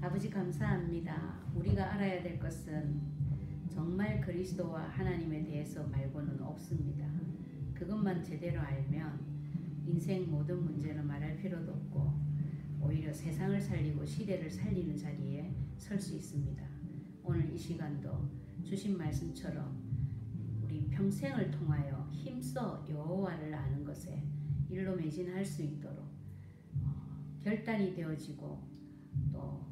아버지 감사합니다. 우리가 알아야 될 것은 정말 그리스도와 하나님에 대해서 말고는 없습니다. 그것만 제대로 알면 인생 모든 문제는 말할 필요도 없고 오히려 세상을 살리고 시대를 살리는 자리에 설 수 있습니다. 오늘 이 시간도 주신 말씀처럼 우리 평생을 통하여 힘써 여호와를 아는 것에 일로 매진할 수 있도록 결단이 되어지고 또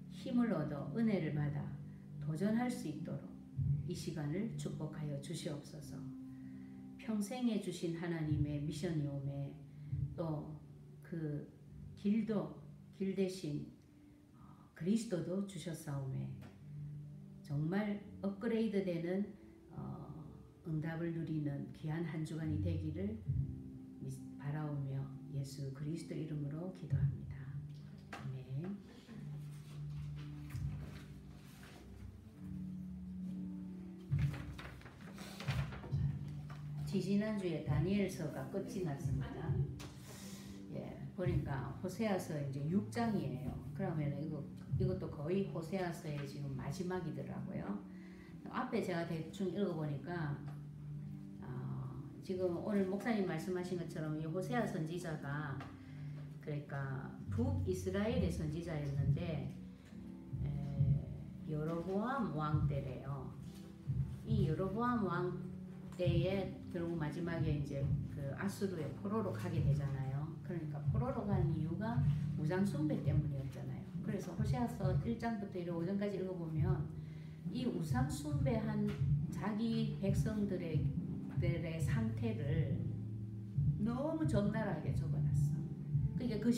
힘을 얻어 은혜를 받아 도전할 수 있도록 이 시간을 축복하여 주시옵소서. 평생에 주신 하나님의 미션이 오매 또 그 길 대신 그리스도도 주셨사오매 정말 업그레이드 되는 응답을 누리는 귀한 한 주간이 되기를 바라오며 예수 그리스도 이름으로 기도합니다. 아멘. 지지난주에 다니엘서가 끝이 났습니다. 예, 보니까 호세아서 이제 6장이에요. 그러면 이것도 거의 호세아서의 지금 마지막이더라고요. 앞에 제가 대충 읽어보니까 지금 오늘 목사님 말씀하신 것처럼 이 호세아 선지자가 그러니까 북이스라엘의 선지자였는데 여로보암 왕 때래요. 이 여로보암 왕 때에 결국 마지막에 이제 그 아수르의 포로로 가게 되잖아요. 그러니까 포로로 간 이유가 우상 숭배 때문이었잖아요. 그래서 호세아서 1장부터 5장까지 읽어보면 이 우상 숭배한 자기 백성들의 상태를 너무 적나라하게 적어놨어. 그러니까 그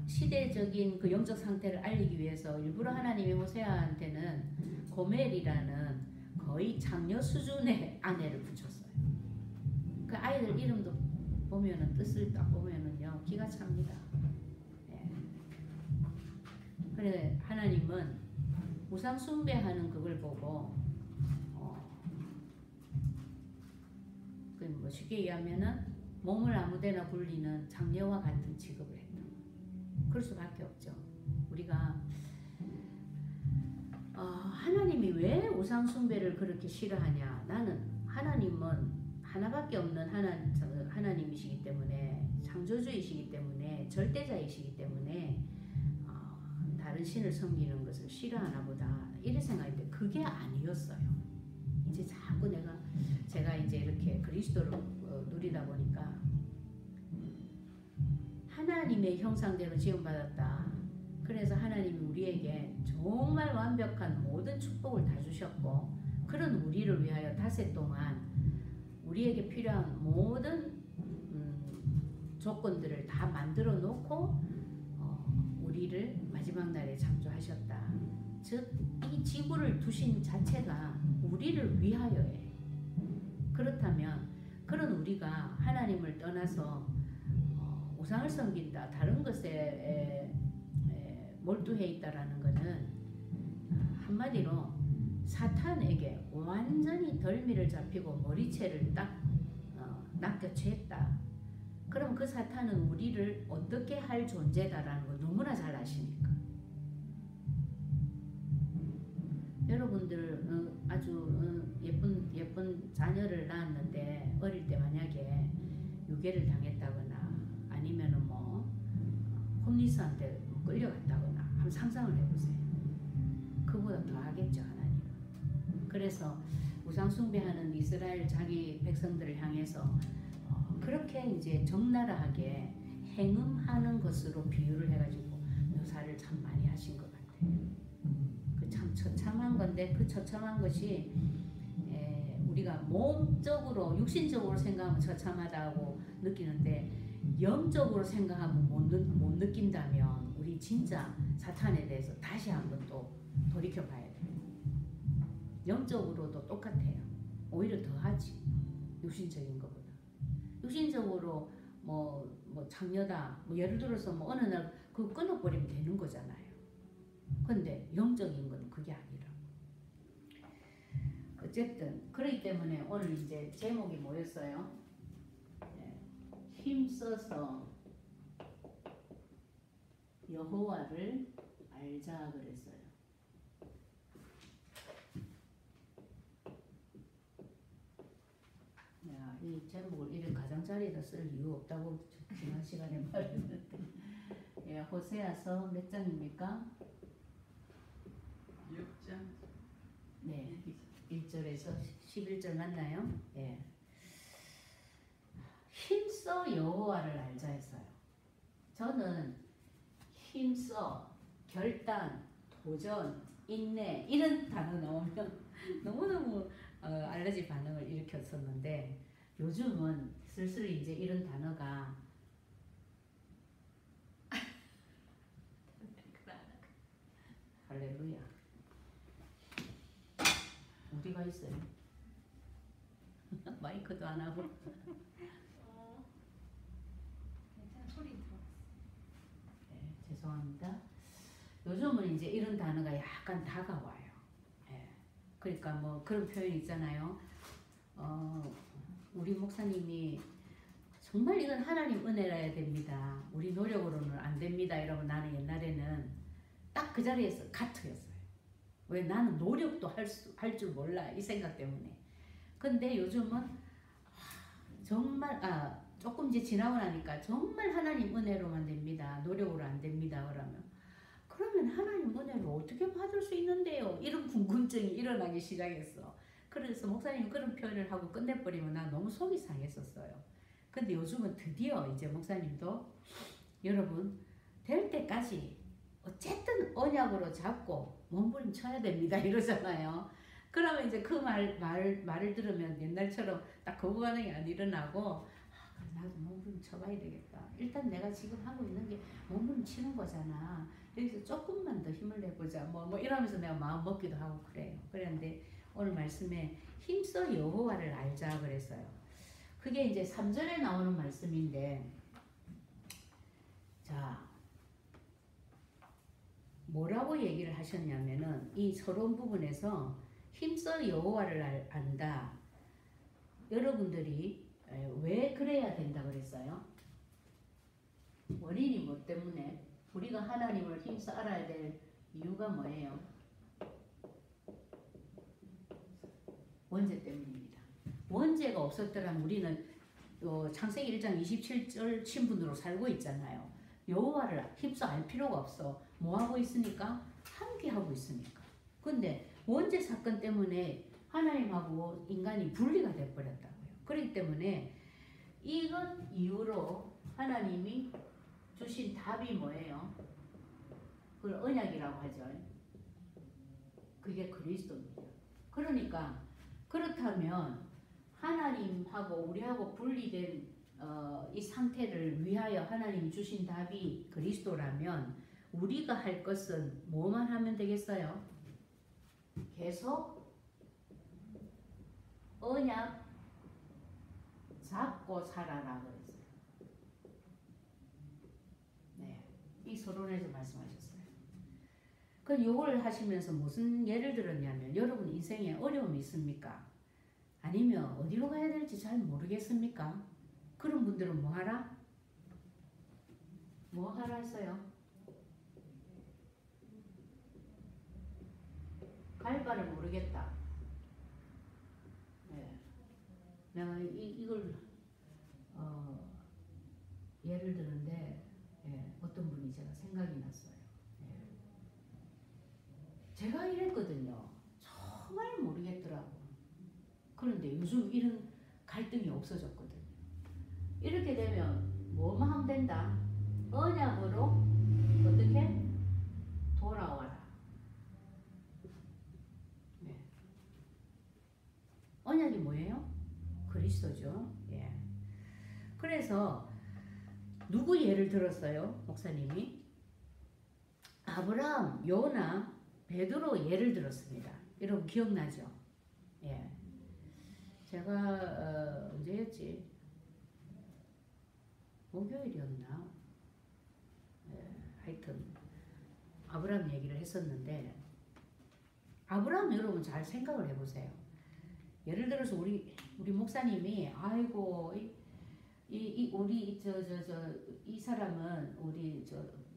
시대적인 그 영적 상태를 알리기 위해서 일부러 하나님이 호세아한테는 고멜이라는 거의 장녀 수준의 아내를 붙였어요. 그 아이들 이름도 보면은 뜻을 딱 보면은요 기가 찹니다. 예. 그래 하나님은 우상 숭배하는 그걸 보고 뭐 쉽게 얘기하면은 몸을 아무데나 굴리는 장녀와 같은 취급을 했다. 그럴 수밖에 없죠. 우리가 하나님이 왜 우상 숭배를 그렇게 싫어하냐? 나는 하나님은 하나밖에 없는 하나님이시기 때문에 창조주이시기 때문에 절대자이시기 때문에 다른 신을 섬기는 것을 싫어하나 보다 이렇게 생각했는데 그게 아니었어요. 이제 자꾸 제가 이제 이렇게 그리스도를 누리다 보니까 하나님의 형상대로 지음받았다. 그래서 하나님이 우리에게 정말 완벽한 모든 축복을 다 주셨고 그런 우리를 위하여 닷새 동안 우리에게 필요한 모든 조건들을 다 만들어 놓고 우리를 마지막 날에 창조하셨다. 즉 이 지구를 두신 자체가 우리를 위하여해. 그렇다면 그런 우리가 하나님을 떠나서 우상을 섬긴다, 다른 것에 몰두해 있다라는 것은 한마디로 사탄에게 완전히 덜미를 잡히고 머리채를 딱 낚여챘다. 그럼 그 사탄은 우리를 어떻게 할 존재다라는 걸 너무나 잘 아시니까. 여러분들 아주 예쁜 자녀를 낳았는데 어릴 때 만약에 유괴를 당했다거나 아니면은 뭐 홈리스한테 끌려갔다거나 한번 상상을 해보세요. 그보다 더 하겠죠 하나님은. 그래서 우상 숭배하는 이스라엘 자기 백성들을 향해서 그렇게 이제 적나라하게 행음하는 것으로 비유를 해가지고 묘사를 참 많이 하신 것 같아요. 그 참 처참한 건데 그 처참한 것이 우리가 몸적으로 육신적으로 생각하면 처참하다고 느끼는데 영적으로 생각하면 못 느낀다면 우리 진짜 사탄에 대해서 다시 한번 또 돌이켜 봐야 돼요. 영적으로도 똑같아요. 오히려 더 하지. 육신적인 것보다. 육신적으로 뭐 장녀다. 뭐 예를 들어서 뭐 어느 날 그거 끊어버리면 되는 거잖아요. 근데 영적인 건 그게 아니라. 어쨌든 그렇기 때문에 오늘 이제 제목이 뭐였어요? 힘써서 여호와를 알자 그랬어요. 야, 이 제목을 이런 가장자리에다 쓸 이유 없다고 지난 시간에 말했는데, 예, 호세아서 몇 장입니까? 6장. 네, 1절에서 11절 맞나요? 예. 힘써 여호와를 알자 했어요. 저는 힘써, 결단, 도전, 인내 이런 단어 나오면 너무너무 알러지 반응을 일으켰었는데, 요즘은 슬슬 이제 이런 단어가 할렐루야. 어디가 있어요? 마이크도 안 하고. 괜찮아, 소리 들어. 네, 죄송합니다. 요즘은 이제 이런 단어가 약간 다가와요. 예. 그러니까 뭐 그런 표현 있잖아요. 우리 목사님이 정말 이건 하나님 은혜라야 됩니다. 우리 노력으로는 안 됩니다. 이러면 나는 옛날에는 딱 그 자리에서 가트였어요. 왜? 나는 노력도 할 줄 몰라. 이 생각 때문에. 근데 요즘은 정말 조금 이제 지나고 나니까 정말 하나님 은혜로만 됩니다. 노력으로 안 됩니다. 그러면 하나님 은혜로 어떻게 받을 수 있는데요? 이런 궁금증이 일어나기 시작했어. 그래서 목사님이 그런 표현을 하고 끝내버리면 나 너무 속이 상했었어요. 근데 요즘은 드디어 이제 목사님도 여러분 될 때까지 어쨌든 언약으로 잡고 몸부림쳐야 됩니다 이러잖아요. 그러면 이제 그 말을 들으면 옛날처럼 딱 거부 반응이 안 일어나고, 나도 몸부림쳐봐야 되겠다. 일단 내가 지금 하고 있는 게 몸부림치는 거잖아. 여기서 조금만 더 힘을 내보자. 뭐 이러면서 내가 마음 먹기도 하고 그래요. 그랬는데 오늘 말씀에 힘써 여호와를 알자 그랬어요. 그게 이제 3절에 나오는 말씀인데, 자, 뭐라고 얘기를 하셨냐면은 이 서론 부분에서 힘써 여호와를 안다. 여러분들이 왜 그래야 된다 그랬어요? 원인이 뭐 때문에? 우리가 하나님을 힘써 알아야 될 이유가 뭐예요? 원죄 때문입니다. 원죄가 없었더라면 우리는 창세기 1장 27절 신분으로 살고 있잖아요. 여호와를 힘써 알 필요가 없어. 뭐 하고 있으니까? 함께하고 있으니까. 근데 원죄 사건 때문에 하나님하고 인간이 분리가 돼버렸다고요. 그렇기 때문에 이것 이후로 하나님이 주신 답이 뭐예요? 그걸 언약이라고 하죠. 그게 그리스도입니다. 그러니까 그렇다면 하나님하고 우리하고 분리된 이 상태를 위하여 하나님이 주신 답이 그리스도라면 우리가 할 것은 뭐만 하면 되겠어요? 계속 언약 잡고 살아라 그랬어요. 네, 이 서론에서 말씀하셨어요. 그 요걸 하시면서 무슨 예를 들었냐면, 여러분 인생에 어려움이 있습니까? 아니면 어디로 가야 될지 잘 모르겠습니까? 그런 분들은 뭐 하라? 뭐 하라 했어요? 갈 바를 모르겠다. 네. 내가 이걸 예를 드는데, 어떤 분이 제가 생각이 났어요. 제가 이랬거든요. 정말 모르겠더라고. 그런데 요즘 이런 갈등이 없어졌거든요. 이렇게 되면 뭐만 하면 된다? 언약으로 어떻게? 돌아와라. 네. 언약이 뭐예요? 그리스도죠. 예. 그래서 누구 예를 들었어요? 목사님이 아브라함, 요나, 베드로 예를 들었습니다. 여러분 기억나죠? 예. 제가 언제였지? 목요일이었나? 예, 하여튼 아브라함 얘기를 했었는데, 아브라함 여러분 잘 생각을 해보세요. 예를 들어서 우리 목사님이 아이고 우리 이 사람은 우리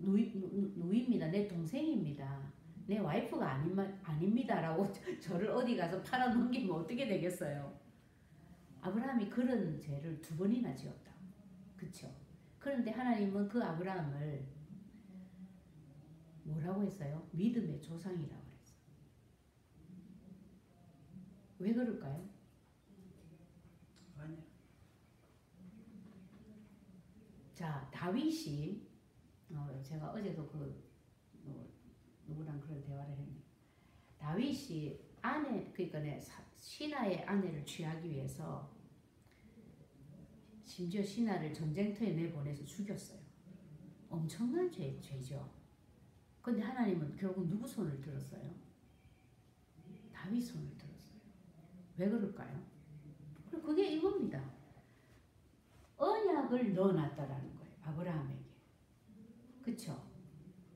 누이입니다. 내 동생입니다. 내 와이프가 아닙니다라고 저를 어디 가서 팔아넘기면 어떻게 되겠어요? 아브라함이 그런 죄를 2번이나 지었다. 그쵸? 그런데 하나님은 그 아브라함을 뭐라고 했어요? 믿음의 조상이라고 그랬어요. 왜 그럴까요? 자, 다윗이 제가 어제도 누구랑 그런 대화를 했는데 다윗이 그러니까 신하의 아내를 취하기 위해서 심지어 신하를 전쟁터에 내보내서 죽였어요. 엄청난 죄죠. 근데 하나님은 결국 누구 손을 들었어요? 다윗 손을 들었어요. 왜 그럴까요? 그게 이겁니다. 언약을 넣어놨다라는 거예요. 아브라함에게. 그쵸?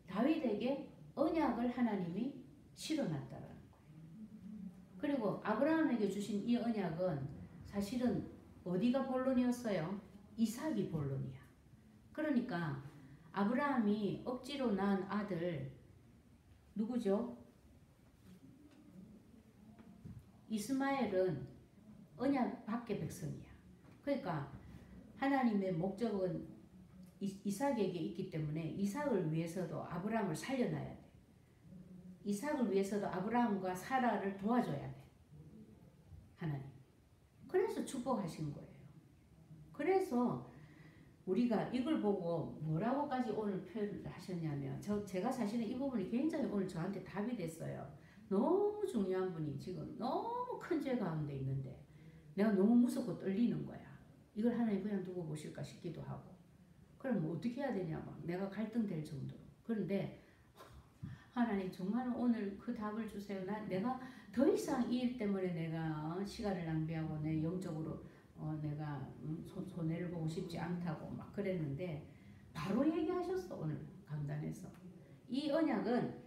다윗에게 언약을 하나님이 실어놨다라는 거예요. 그리고 아브라함에게 주신 이 언약은 사실은 어디가 본론이었어요? 이삭이 본론이야. 그러니까 아브라함이 억지로 낳은 아들 누구죠? 이스마엘은 언약 밖의 백성이야. 그러니까 하나님의 목적은 이삭에게 있기 때문에 이삭을 위해서도 아브라함을 살려놔야 돼. 이삭을 위해서도 아브라함과 사라를 도와줘야 돼. 하나님. 그래서 축복하신 거예요. 그래서 우리가 이걸 보고 뭐라고까지 오늘 표현을 하셨냐면 제가 사실은 이 부분이 굉장히 오늘 저한테 답이 됐어요. 너무 중요한 분이 지금 너무 큰 죄 가운데 있는데 내가 너무 무섭고 떨리는 거야. 이걸 하나님 그냥 두고 보실까 싶기도 하고. 그럼 뭐 어떻게 해야 되냐 막 내가 갈등될 정도로. 그런데 하나님 정말 오늘 그 답을 주세요. 내가 더 이상 이 일 때문에 내가 시간을 낭비하고 내 영적으로 내가 손해를 보고 싶지 않다고 막 그랬는데 바로 얘기하셨어. 오늘 강단에서 이 언약은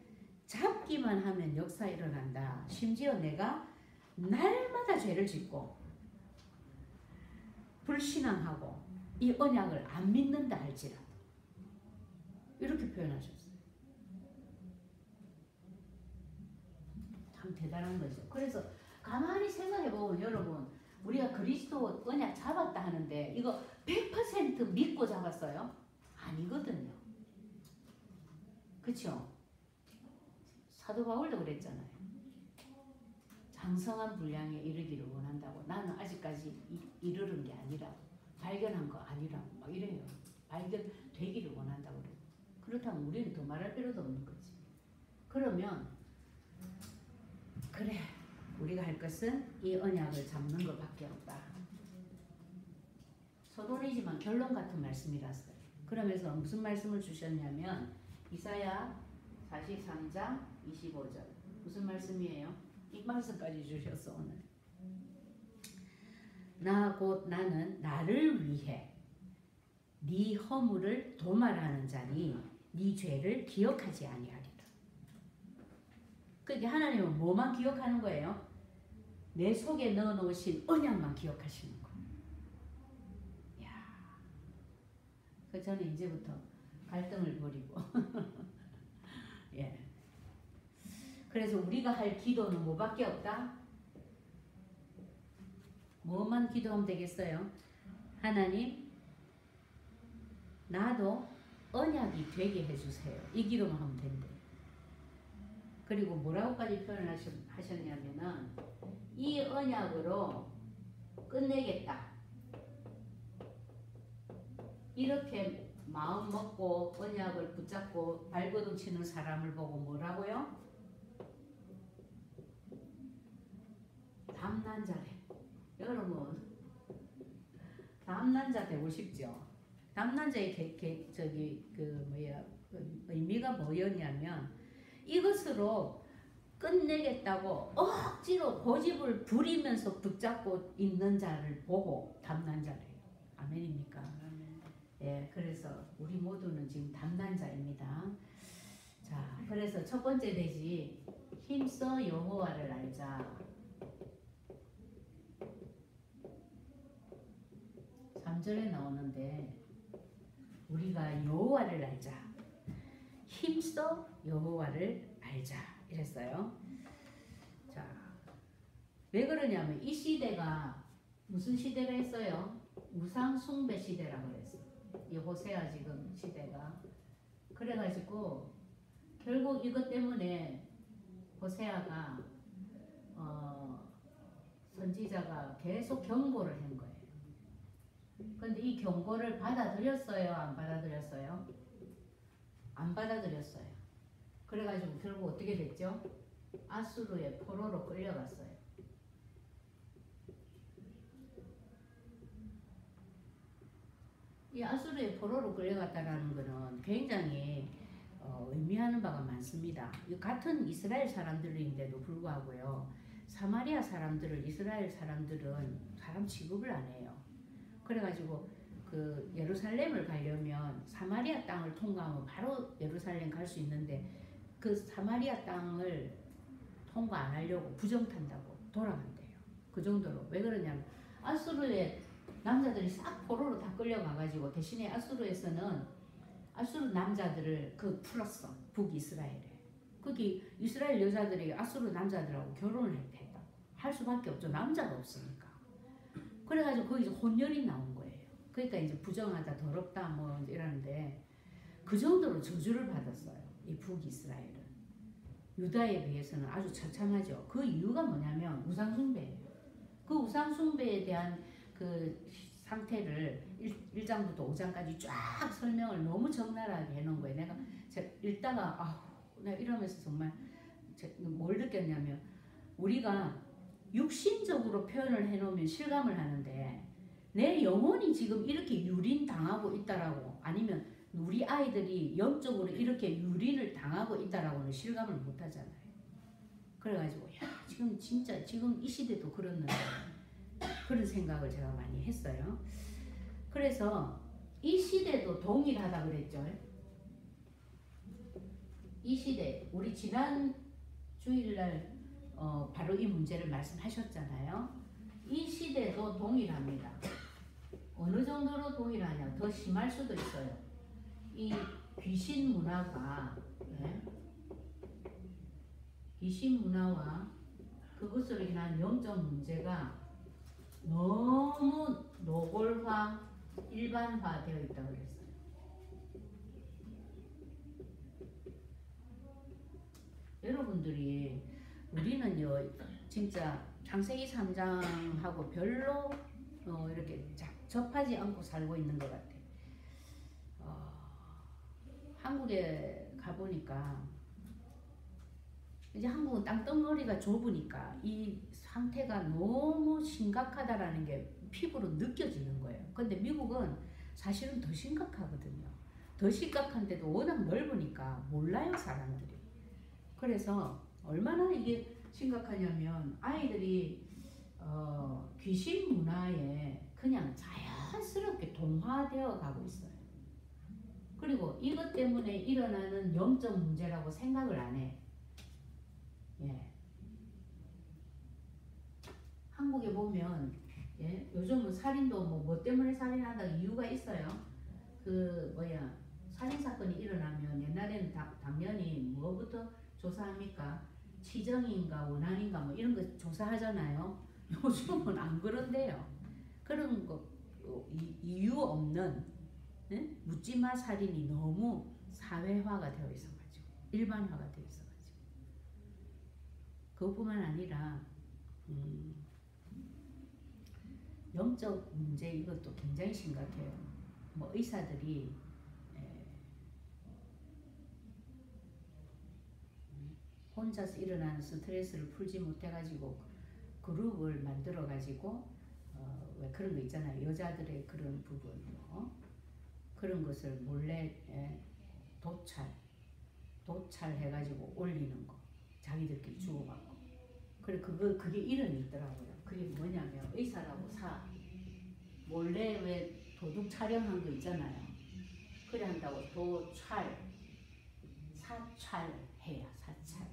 잡기만 하면 역사 일어난다. 심지어 내가 날마다 죄를 짓고 불신앙하고 이 언약을 안 믿는다 할지라도 이렇게 표현하셨어요. 참 대단한 거죠. 그래서 가만히 생각해보면 여러분 우리가 그리스도 언약 잡았다 하는데 이거 100% 믿고 잡았어요? 아니거든요. 그쵸? 사도 바울도 그랬잖아요. 장성한 분량에 이르기를 원한다고. 나는 아직까지 이르는 게 아니라 발견한 거 아니라고 막 이래요. 발견되기를 원한다고 그래요. 그렇다면 우리는 더 말할 필요도 없는 거지. 그러면 그래 우리가 할 것은 이 언약을 잡는 것밖에 없다. 서론이지만 결론 같은 말씀이라서요. 그러면서 무슨 말씀을 주셨냐면 이사야 43장 25절 무슨 말씀이에요? 이 말씀까지 주셨어 오늘. 나 곧 나는 나를 위해 네 허물을 도말하는 자니 네 죄를 기억하지 아니하리라. 그러니까 하나님은 뭐만 기억하는 거예요? 내 속에 넣어놓으신 언약만 기억하시는 거예요. 이야, 그 저는 이제부터 갈등을 버리고 예. 그래서 우리가 할 기도는 뭐밖에 없다? 뭐만 기도하면 되겠어요? 하나님 나도 언약이 되게 해주세요. 이 기도만 하면 된대. 그리고 뭐라고까지 표현하셨냐면은 이 언약으로 끝내겠다. 이렇게 마음 먹고 언약을 붙잡고 발버둥 치는 사람을 보고 뭐라고요? 담난 자래. 여러분 담난 자 되고 싶죠? 담난 자의 의미가 뭐였냐면 이것으로 끝내겠다고 억지로 고집을 부리면서 붙잡고 있는 자를 보고 담난 자래요. 아멘입니까? 예, 그래서 우리 모두는 지금 담난 자입니다. 자, 그래서 첫 번째 내지 힘써 여호와를 알자. 3절에 나오는데 우리가 여호와를 알자. 힘써 여호와를 알자 이랬어요. 자, 왜 그러냐면 이 시대가 무슨 시대가 있어요? 우상 숭배 시대라고 그랬어. 이 호세아 지금 시대가. 그래가지고 결국 이것 때문에 호세아가 선지자가 계속 경고를 한 거예요. 근데 이 경고를 받아들였어요? 안 받아들였어요? 안 받아들였어요. 그래가지고 결국 어떻게 됐죠? 아수르의 포로로 끌려갔어요. 이 아수르의 포로로 끌려갔다라는 것은 굉장히 의미하는 바가 많습니다. 같은 이스라엘 사람들인데도 불구하고요. 사마리아 사람들을 이스라엘 사람들은 사람 취급을 안 해요. 그래가지고 그 예루살렘을 가려면 사마리아 땅을 통과하면 바로 예루살렘 갈 수 있는데 그 사마리아 땅을 통과 안 하려고 부정탄다고 돌아간대요. 그 정도로. 왜 그러냐면 아수르의 남자들이 싹 포로로 다 끌려가가지고 대신에 아수르에서는 아수르 남자들을 풀었어. 북이스라엘에. 거기 이스라엘 여자들이 아수르 남자들하고 결혼을 했다. 할 수밖에 없죠. 남자가 없으니까. 그래가지고 거기서 혼혈이 나온 거예요. 그러니까 이제 부정하다, 더럽다 뭐 이러는데 그 정도로 저주를 받았어요. 이 북이스라엘은. 유다에 비해서는 아주 처참하죠. 그 이유가 뭐냐면 우상숭배예요. 그 우상숭배에 대한 그 상태를 1장부터 5장까지 쫙 설명을 너무 적나라하게 해놓은 거예요. 내가 읽다가 내가 이러면서 정말 뭘 느꼈냐면 우리가 육신적으로 표현을 해놓으면 실감을 하는데 내 영혼이 지금 이렇게 유린당하고 있다라고 아니면 우리 아이들이 영적으로 이렇게 유린을 당하고 있다라고는 실감을 못 하잖아요. 그래가지고 지금 진짜 지금 이 시대도 그렇는데 그런 생각을 제가 많이 했어요. 그래서 이 시대도 동일하다 그랬죠. 이 시대 우리 지난 주일날 바로 이 문제를 말씀하셨잖아요. 이 시대도 동일합니다. 어느 정도로 동일하냐? 더 심할 수도 있어요. 이 귀신 문화가 귀신 문화와 그것으로 인한 영적 문제가 너무 노골화, 일반화되어 있다고 그랬어요. 여러분들이 우리는요 진짜 창세기 3장하고 별로 이렇게 접하지 않고 살고 있는 것 같아요. 한국에 가보니까 이제 한국은 땅덩어리가 좁으니까 이 상태가 너무 심각하다라는 게 피부로 느껴지는 거예요. 근데 미국은 사실은 더 심각하거든요. 더 심각한데도 워낙 넓으니까 몰라요 사람들이. 그래서 얼마나 이게 심각하냐면 아이들이 귀신 문화에 그냥 자연스럽게 동화되어 가고 있어요. 그리고 이것 때문에 일어나는 영적 문제라고 생각을 안 해. 한국에 보면 요즘은 살인도 뭐 때문에 살인한다 이유가 있어요. 살인 사건이 일어나면 옛날에는 당연히 뭐부터 조사합니까? 치정인가 원한인가 뭐 이런 거 조사하잖아요. 요즘은 안 그런데요. 그런 거 이유 없는 묻지마 살인이 너무 사회화가 되어 있어가지고 일반화가 되어 있어가지고 그것뿐만 아니라 영적 문제 이것도 굉장히 심각해요. 뭐 의사들이 혼자서 일어나는 스트레스를 풀지 못해가지고 그룹을 만들어가지고 왜 그런 거 있잖아요. 여자들의 그런 부분 그런 것을 몰래 도찰해가지고 올리는 거 자기들끼리 주고받고 그래 그게 이름이 있더라고요. 그게 뭐냐면 의사라고 몰래 왜 도둑 촬영한 거 있잖아요. 그래 한다고 사찰해야 사찰.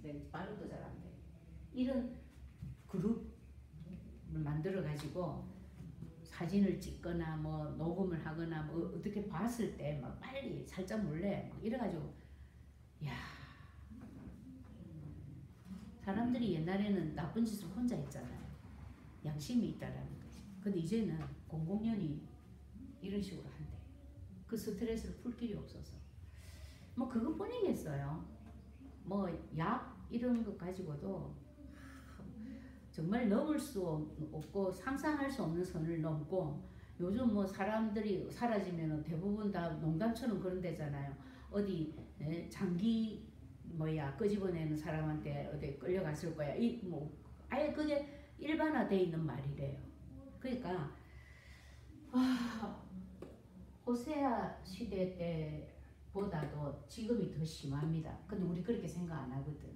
내 발음도 잘 안 돼. 이런 그룹을 만들어 가지고 사진을 찍거나 뭐 녹음을 하거나 뭐 어떻게 봤을 때 막 빨리 살짝 몰래 막 이래 가지고 야, 사람들이 옛날에는 나쁜 짓을 혼자 했잖아요. 양심이 있다라는 거지. 근데 이제는 공공연히 이런 식으로 한대. 그 스트레스를 풀 길이 없어서. 뭐 그것뿐이겠어요. 뭐 약 이런 것 가지고도 정말 넘을 수 없고 상상할 수 없는 선을 넘고, 요즘 뭐 사람들이 사라지면 대부분 다 농담처럼 그런 데잖아요. 어디 장기 끄집어내는 사람한테 어디 끌려갔을 거야. 이 뭐 아예 그게 일반화돼 있는 말이래요. 그러니까 호세아 시대 때보다도 지금이 더 심합니다. 근데 우리 그렇게 생각 안 하거든.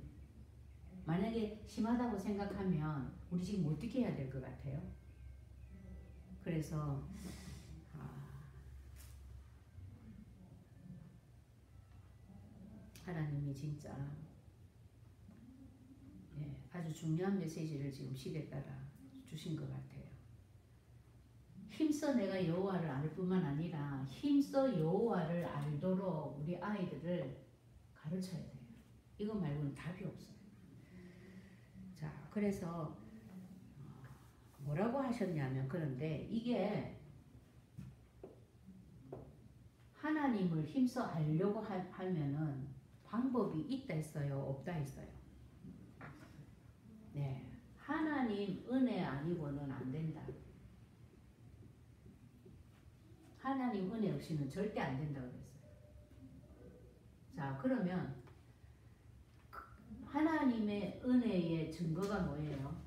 만약에 심하다고 생각하면 우리 지금 어떻게 해야 될 것 같아요? 그래서 하나님이 진짜 아주 중요한 메시지를 지금 시대 따라 주신 것 같아요. 힘써 내가 여호와를 알 뿐만 아니라 힘써 여호와를 알도록 우리 아이들을 가르쳐야 돼요. 이거 말고는 답이 없어요. 자, 그래서 뭐라고 하셨냐면, 그런데 이게 하나님을 힘써 알려고 하면은 방법이 있다 했어요, 없다 했어요? 네, 하나님 은혜 아니고는 안 된다. 하나님 은혜 없이는 절대 안 된다고 그랬어요. 자, 그러면 하나님의 은혜의 증거가 뭐예요?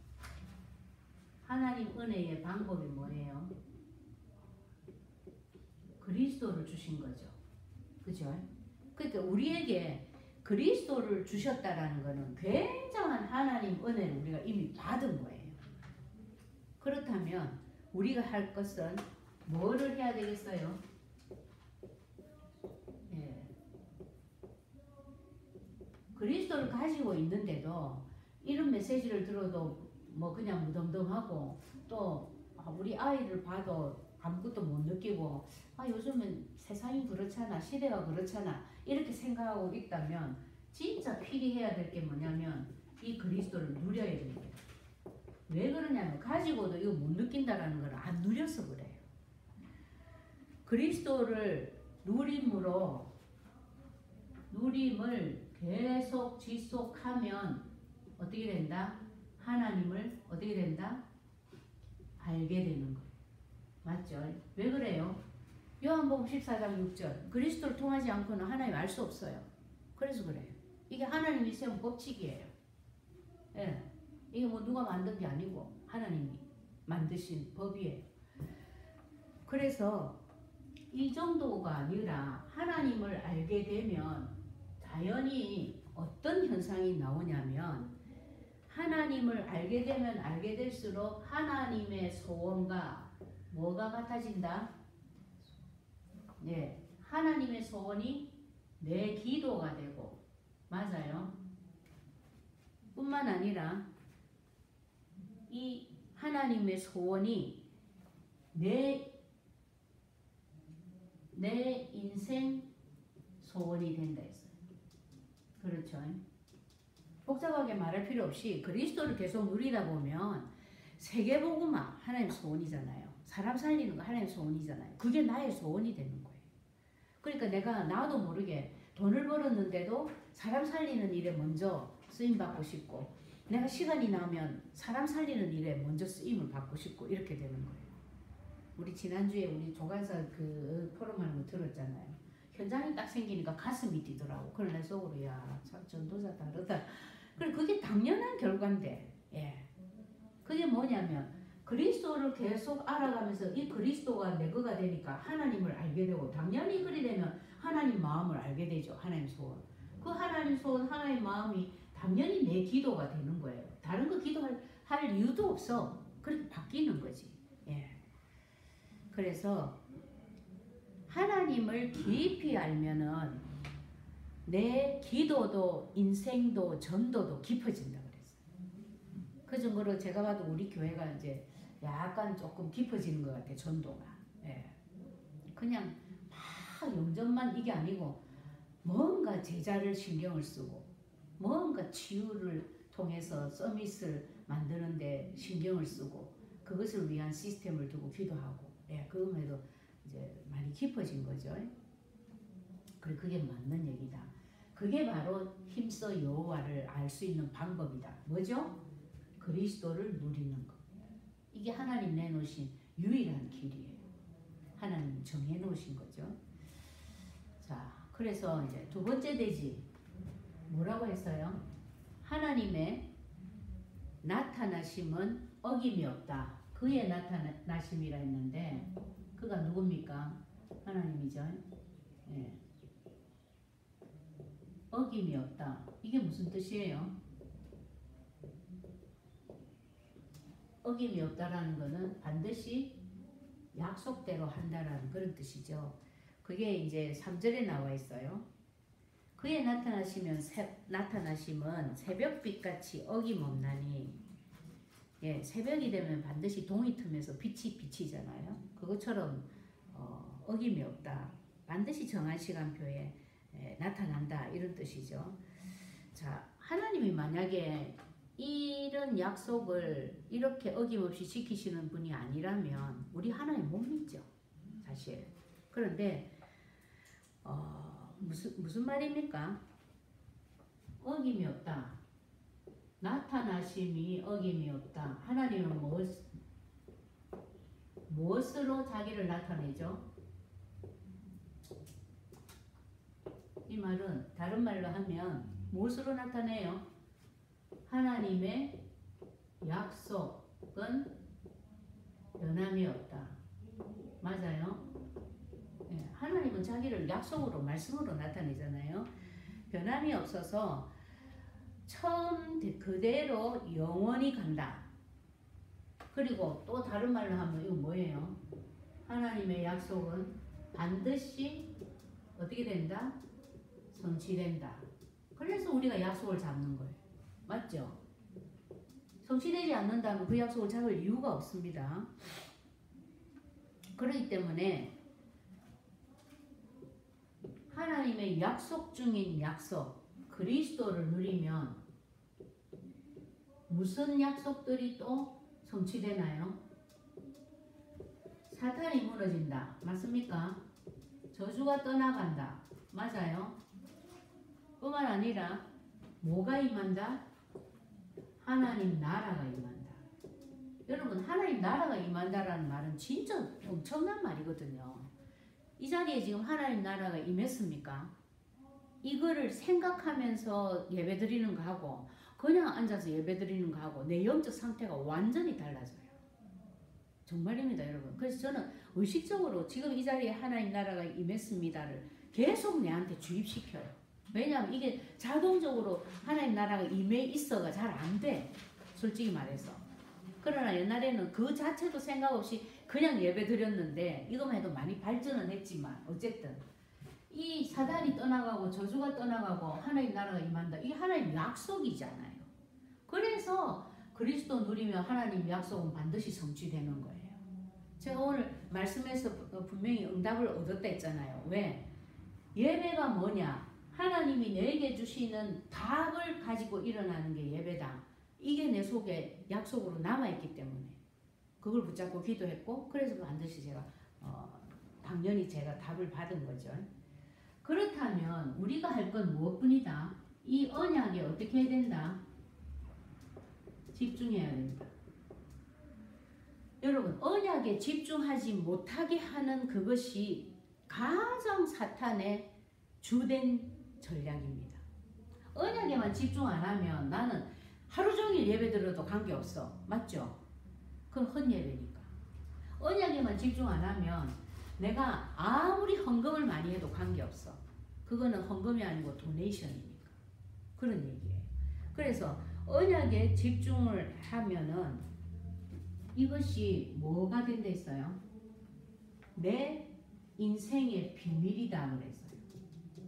하나님 은혜의 방법이 뭐예요? 그리스도를 주신 거죠. 그죠? 그러니까 우리에게 그리스도를 주셨다라는 것은 굉장한 하나님 은혜를 우리가 이미 받은 거예요. 그렇다면 우리가 할 것은 뭐를 해야 되겠어요? 그리스도를 가지고 있는데도 이런 메시지를 들어도 뭐 그냥 무덤덤하고, 또 우리 아이를 봐도 아무것도 못 느끼고, 요즘은 세상이 그렇잖아, 시대가 그렇잖아, 이렇게 생각하고 있다면 진짜 필히 해야 될 게 뭐냐면 이 그리스도를 누려야 됩니다. 왜 그러냐면 가지고도 이거 못 느낀다라는 걸 안 누려서 그래요. 그리스도를 누림을 계속 지속하면 어떻게 된다? 하나님을 어떻게 된다? 알게 되는 거예요. 맞죠? 왜 그래요? 요한복음 14장 6절, 그리스도를 통하지 않고는 하나님 알 수 없어요. 그래서 그래요. 이게 하나님이 세운 법칙이에요. 예. 이게 뭐 누가 만든 게 아니고 하나님이 만드신 법이에요. 그래서 이 정도가 아니라 하나님을 알게 되면 자연히 어떤 현상이 나오냐면, 하나님을 알게 되면 알게 될수록 하나님의 소원과 뭐가 같아진다? 네, 하나님의 소원이 내 기도가 되고, 맞아요. 뿐만 아니라 이 하나님의 소원이 내 인생 소원이 된다 했어요. 그렇죠? 복잡하게 말할 필요 없이 그리스도를 계속 누리다 보면 세계복음화 하나님 소원이잖아요. 사람 살리는 거 하나님 소원이잖아요. 그게 나의 소원이 되는 거예요. 그러니까 내가 나도 모르게 돈을 벌었는데도 사람 살리는 일에 먼저 쓰임 받고 싶고, 내가 시간이 나면 사람 살리는 일에 먼저 쓰임을 받고 싶고, 이렇게 되는 거예요. 우리 지난주에 우리 조간사 그 포럼하는 거 들었잖아요. 현장이 딱 생기니까 가슴이 뛰더라고. 그러나 속으로 야, 참 전도자 다르다. 그래, 그게 당연한 결과인데, 그게 뭐냐면 그리스도를 계속 알아가면서 이 그리스도가 내 거가 되니까 하나님을 알게 되고, 당연히 그리 되면 하나님 마음을 알게 되죠. 하나님 소원. 그 하나님 소원, 하나님 마음이 당연히 내 기도가 되는 거예요. 다른 거 기도할 이유도 없어. 그렇게 바뀌는 거지. 그래서 하나님을 깊이 알면은 내 기도도 인생도 전도도 깊어진다 그랬어요. 그 정도로 제가 봐도 우리 교회가 이제 약간 조금 깊어지는 것 같아요. 전도가. 그냥 막 영접만 이게 아니고 뭔가 제자를 신경을 쓰고 뭔가 치유를 통해서 서밋을 만드는데 신경을 쓰고 그것을 위한 시스템을 두고 기도하고 예, 그럼에도 이제 많이 깊어진 거죠. 그래 그게 맞는 얘기다. 그게 바로 힘써 여호와를 알 수 있는 방법이다. 뭐죠? 그리스도를 누리는 것. 이게 하나님 내놓으신 유일한 길이에요. 하나님 정해 놓으신 거죠. 자, 그래서 이제 두 번째 대지 뭐라고 했어요? 하나님의 나타나심은 어김이 없다. 그의 나타나심이라 했는데 그가 누굽니까? 하나님이죠. 예. 어김이 없다. 이게 무슨 뜻이에요? 어김이 없다라는 것은 반드시 약속대로 한다라는 그런 뜻이죠. 그게 이제 3절에 나와 있어요. 그의 나타나심은 새벽빛같이 어김없나니 예, 새벽이 되면 반드시 동이 틈에서 빛이 비치잖아요. 그것처럼 어김이 없다. 반드시 정한 시간표에 나타난다 이런 뜻이죠. 자, 하나님이 만약에 이런 약속을 이렇게 어김없이 지키시는 분이 아니라면 우리 하나님 못 믿죠. 사실. 그런데 무슨 말입니까? 어김이 없다. 나타나심이 어김이 없다. 하나님은 무엇으로 자기를 나타내죠? 이 말은 다른 말로 하면 무엇으로 나타내요? 하나님의 약속은 변함이 없다. 맞아요? 네, 하나님은 자기를 약속으로 말씀으로 나타내잖아요. 변함이 없어서 처음 그대로 영원히 간다. 그리고 또 다른 말로 하면 이거 뭐예요? 하나님의 약속은 반드시 어떻게 된다? 성취된다. 그래서 우리가 약속을 잡는 거예요. 맞죠? 성취되지 않는다면 그 약속을 잡을 이유가 없습니다. 그렇기 때문에 하나님의 약속 중인 약속, 그리스도를 누리면 무슨 약속들이 또 성취되나요? 사탄이 무너진다. 맞습니까? 저주가 떠나간다. 맞아요? 뿐만 아니라 뭐가 임한다? 하나님 나라가 임한다. 여러분, 하나님 나라가 임한다라는 말은 진짜 엄청난 말이거든요. 이 자리에 지금 하나님 나라가 임했습니까? 이거를 생각하면서 예배 드리는 거하고 그냥 앉아서 예배 드리는 거하고 내 영적 상태가 완전히 달라져요. 정말입니다, 여러분. 그래서 저는 의식적으로 지금 이 자리에 하나님 나라가 임했습니다를 계속 내한테 주입시켜요. 왜냐하면 이게 자동적으로 하나님 나라가 임해 있어가 잘 안 돼. 솔직히 말해서. 그러나 옛날에는 그 자체도 생각 없이 그냥 예배 드렸는데 이것만 해도 많이 발전은 했지만 어쨌든 이 사단이 떠나가고 저주가 떠나가고 하나님 나라가 임한다. 이게 하나님 약속이잖아요. 그래서 그리스도 누리면 하나님 약속은 반드시 성취되는 거예요. 제가 오늘 말씀에서 분명히 응답을 얻었다 했잖아요. 왜? 예배가 뭐냐? 하나님이 내게 주시는 답을 가지고 일어나는 게 예배다. 이게 내 속에 약속으로 남아있기 때문에 그걸 붙잡고 기도했고 그래서 반드시 제가 당연히 제가 답을 받은 거죠. 그렇다면 우리가 할 건 무엇뿐이다? 이 언약에 어떻게 해야 된다? 집중해야 된다. 여러분, 언약에 집중하지 못하게 하는 그것이 가장 사탄의 주된 전략입니다. 언약에만 집중 안 하면 나는 하루 종일 예배 들어도 관계없어. 맞죠? 그건 헛예배니까. 언약에만 집중 안 하면 내가 아무리 헌금을 많이 해도 관계없어. 그거는 헌금이 아니고 도네이션이니까. 그런 얘기예요. 그래서 언약에 집중을 하면은 이것이 뭐가 된다 했어요? 내 인생의 비밀이다 그랬어요.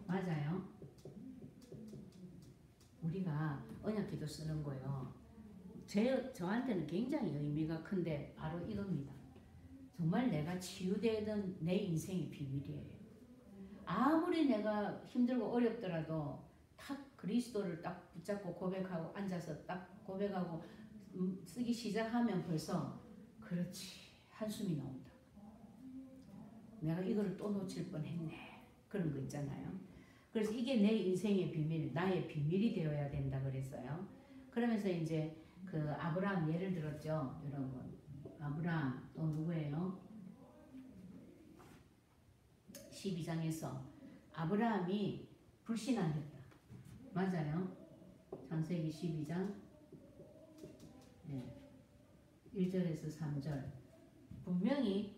맞아요? 우리가 언약기도 쓰는 거요. 저한테는 굉장히 의미가 큰데 바로 이겁니다. 정말 내가 치유되던 내 인생의 비밀이에요. 아무리 내가 힘들고 어렵더라도 탁 그리스도를 딱 붙잡고 고백하고 앉아서 딱 고백하고 쓰기 시작하면 벌써 그렇지 한숨이 나온다. 내가 이거를 또 놓칠 뻔했네. 그런 거 있잖아요. 그래서 이게 내 인생의 비밀, 나의 비밀이 되어야 된다 그랬어요. 그러면서 이제 그 아브라함 예를 들었죠, 여러분. 아브라함 또 누구예요? 12장에서 아브라함이 불신앙했다. 맞아요. 창세기 12장 1절에서 3절 분명히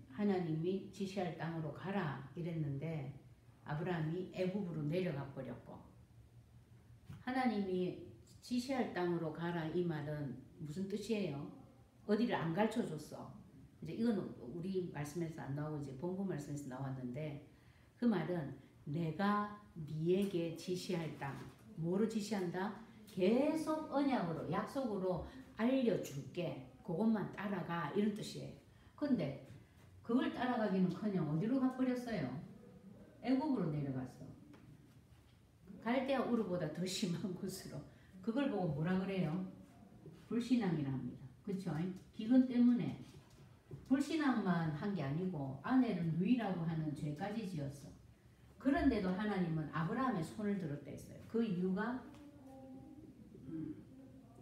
하나님이 지시할 땅으로 가라 이랬는데 아브라함이 애굽으로 내려가 버렸고, 하나님이 지시할 땅으로 가라 이 말은 무슨 뜻이에요? 어디를 안 가르쳐줬어. 이제 이건 우리 말씀에서 안 나오고 이제 본문 말씀에서 나왔는데, 그 말은 내가 네에게 지시할 땅, 뭐로 지시한다? 계속 언약으로 약속으로 알려줄게. 그것만 따라가 이런 뜻이에요. 근데 그걸 따라가기는커녕 어디로 가버렸어요? 애굽으로 내려갔어. 갈대아 우르보다 더 심한 곳으로. 그걸 보고 뭐라 그래요? 불신앙이라 합니다. 그렇죠? 기근 때문에 불신앙만 한 게 아니고 아내를 누이라고 하는 죄까지 지었어. 그런데도 하나님은 아브라함의 손을 들었다 했어요. 그 이유가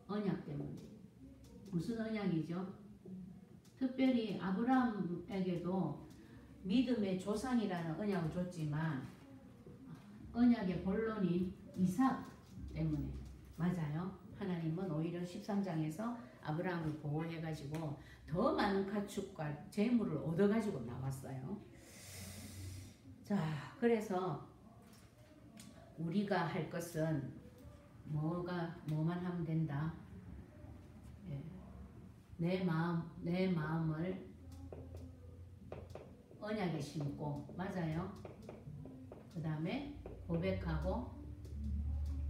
언약 때문에. 무슨 언약이죠? 특별히 아브라함에게도 믿음의 조상이라는 언약을 줬지만 언약의 본론인 이삭 때문에. 맞아요. 하나님은 오히려 13장에서 아브라함을 보호해가지고 더 많은 가축과 재물을 얻어가지고 나왔어요. 자, 그래서 우리가 할 것은 뭐만 하면 된다. 내 마음을 언약에 심고, 맞아요. 그 다음에 고백하고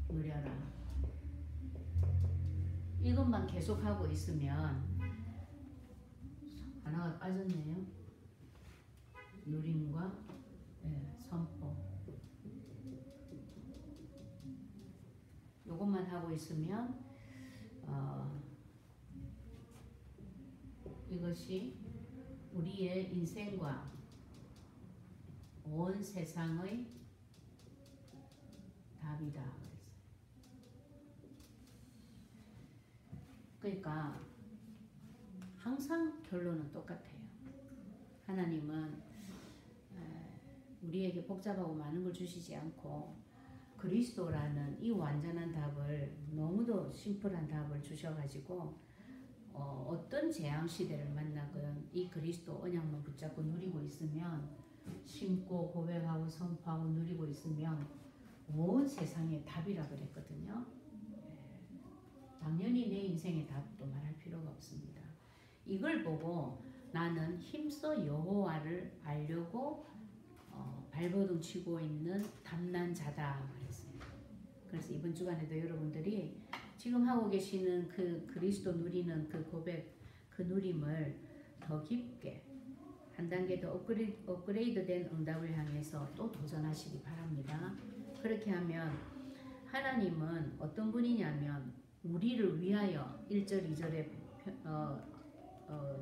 누려라. 이것만 계속하고 있으면 하나가 빠졌네요. 누림과 선포. 이것만 하고 있으면 이것이 우리의 인생과 온 세상의 답이다. 그러니까 항상 결론은 똑같아요. 하나님은 우리에게 복잡하고 많은 걸 주시지 않고 그리스도라는 이 완전한 답을, 너무도 심플한 답을 주셔가지고 어떤 재앙 시대를 만나건 이 그리스도 언약만 붙잡고 누리고 있으면, 심고 고백하고 선포하고 누리고 있으면 온 세상의 답이라 그랬거든요. 당연히 내 인생의 답도 말할 필요가 없습니다. 이걸 보고 나는 힘써 여호와를 알려고 발버둥 치고 있는 담난 자다 그랬어요. 그래서 이번 주간에도 여러분들이 지금 하고 계시는 그 그리스도 누리는 그 고백, 그 누림을 더 깊게 한 단계 더 업그레이드된 응답을 향해서 또 도전하시기 바랍니다. 그렇게 하면 하나님은 어떤 분이냐면 우리를 위하여 1절 2절에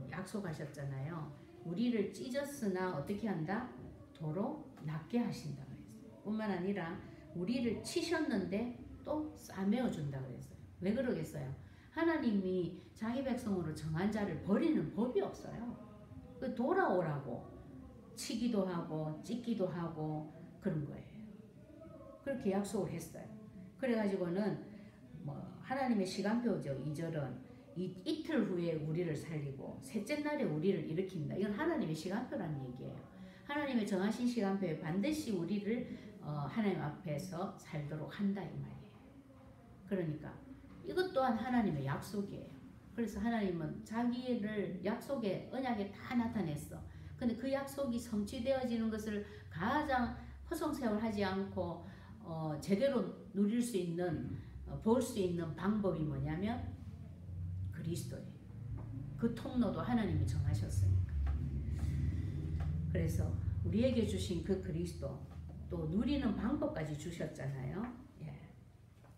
약속하셨잖아요. 우리를 찢었으나 어떻게 한다? 도로 낫게 하신다 그랬어요. 뿐만 아니라 우리를 치셨는데 또 싸매어 준다 그랬어요. 왜 그러겠어요? 하나님이 자기 백성으로 정한 자를 버리는 법이 없어요. 돌아오라고 치기도 하고 찢기도 하고 그런 거예요. 그렇게 약속을 했어요. 그래가지고는 하나님의 시간표죠. 2절은 이틀 후에 우리를 살리고 셋째 날에 우리를 일으킨다. 이건 하나님의 시간표라는 얘기예요. 하나님의 정하신 시간표에 반드시 우리를 하나님 앞에서 살도록 한다 이 말이에요. 그러니까 이것 또한 하나님의 약속이에요. 그래서 하나님은 자기를 약속에, 언약에 다 나타냈어. 근데 그 약속이 성취되어지는 것을 가장 허송세월하지 않고 제대로 누릴 수 있는, 볼 수 있는 방법이 뭐냐면 그리스도예요. 그 통로도 하나님이 정하셨으니까. 그래서 우리에게 주신 그 그리스도 또 누리는 방법까지 주셨잖아요. 예.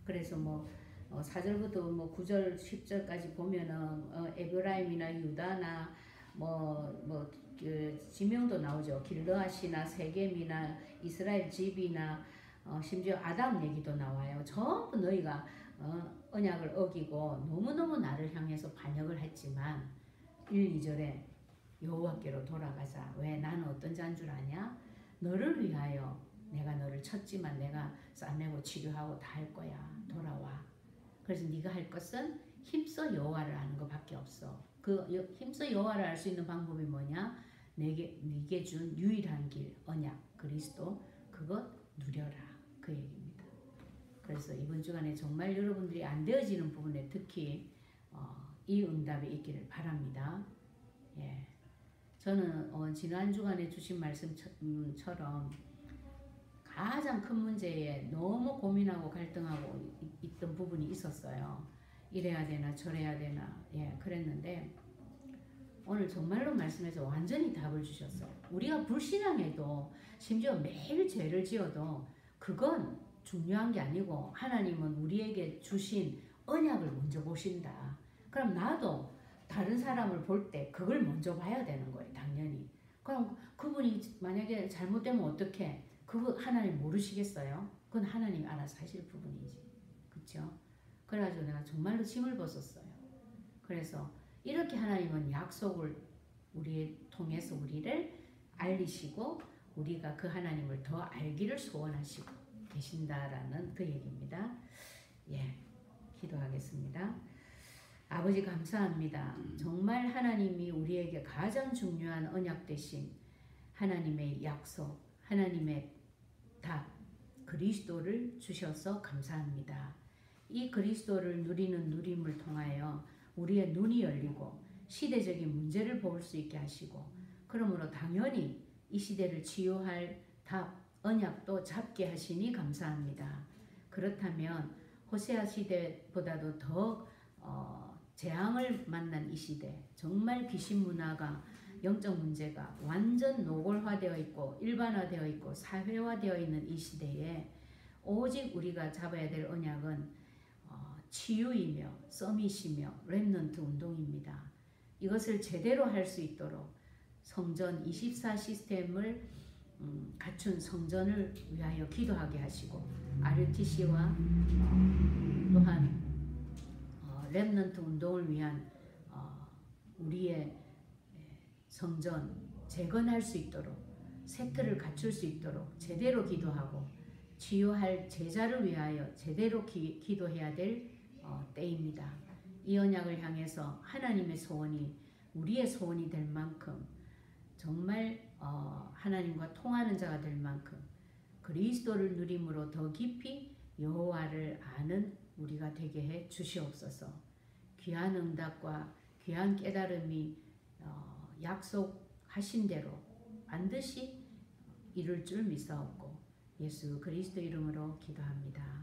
그래서 뭐 4절부터 뭐 9절 10절까지 보면은 에브라임이나 유다나 그 지명도 나오죠. 길르앗이나 세겜이나 이스라엘 집이나 심지어 아담 얘기도 나와요. 전부 너희가 언약을 어기고 너무너무 나를 향해서 반역을 했지만 1, 2절에 여호와께로 돌아가자. 왜? 나는 어떤 자인 줄 아냐? 너를 위하여 내가 너를 쳤지만 내가 싸매고 치료하고 다 할 거야. 돌아와. 그래서 네가 할 것은 힘써 여호와를 아는 것밖에 없어. 그 힘써 여호와를 알 수 있는 방법이 뭐냐? 네게 준 유일한 길, 언약, 그리스도 그것 누려라. 그 얘기입니다. 그래서 이번 주간에 정말 여러분들이 안 되어지는 부분에 특히 이 응답이 있기를 바랍니다. 예. 저는 지난 주간에 주신 말씀처럼 가장 큰 문제에 너무 고민하고 갈등하고 있던 부분이 있었어요. 이래야 되나 저래야 되나 그랬는데 오늘 정말로 말씀에서 완전히 답을 주셨어요. 우리가 불신앙해도 심지어 매일 죄를 지어도 그건 중요한 게 아니고 하나님은 우리에게 주신 언약을 먼저 보신다. 그럼 나도 다른 사람을 볼 때 그걸 먼저 봐야 되는 거예요. 당연히. 그럼 그분이 만약에 잘못되면 어떡해? 그거 하나님 모르시겠어요? 그건 하나님 알아서 하실 부분이지. 그렇죠? 그래가지고 내가 정말로 짐을 벗었어요. 그래서 이렇게 하나님은 약속을 우리 통해서 우리를 알리시고 우리가 그 하나님을 더 알기를 소원하시고 계신다라는 그 얘기입니다. 예, 기도하겠습니다. 아버지 감사합니다. 정말 하나님이 우리에게 가장 중요한 언약 되신 하나님의 약속, 하나님의 답, 그리스도를 주셔서 감사합니다. 이 그리스도를 누리는 누림을 통하여 우리의 눈이 열리고 시대적인 문제를 볼 수 있게 하시고 그러므로 당연히 이 시대를 치유할 답, 언약도 잡게 하시니 감사합니다. 그렇다면 호세아 시대보다도 더 재앙을 만난 이 시대, 정말 귀신 문화가 영적 문제가 완전 노골화되어 있고 일반화되어 있고 사회화되어 있는 이 시대에 오직 우리가 잡아야 될 언약은 치유이며 서밋이며 렘넌트 운동입니다. 이것을 제대로 할 수 있도록 성전 24 시스템을 갖춘 성전을 위하여 기도하게 하시고 RUTC와 또한 렘넌트 운동을 위한 우리의 성전 재건할 수 있도록 세트를 갖출 수 있도록 제대로 기도하고 치유할 제자를 위하여 제대로 기도해야 될 때입니다. 이 언약을 향해서 하나님의 소원이 우리의 소원이 될 만큼 정말 하나님과 통하는 자가 될 만큼 그리스도를 누림으로 더 깊이 여호와를 아는 우리가 되게 해 주시옵소서. 귀한 응답과 귀한 깨달음이 약속하신 대로 반드시 이룰 줄 믿사옵고 예수 그리스도 이름으로 기도합니다.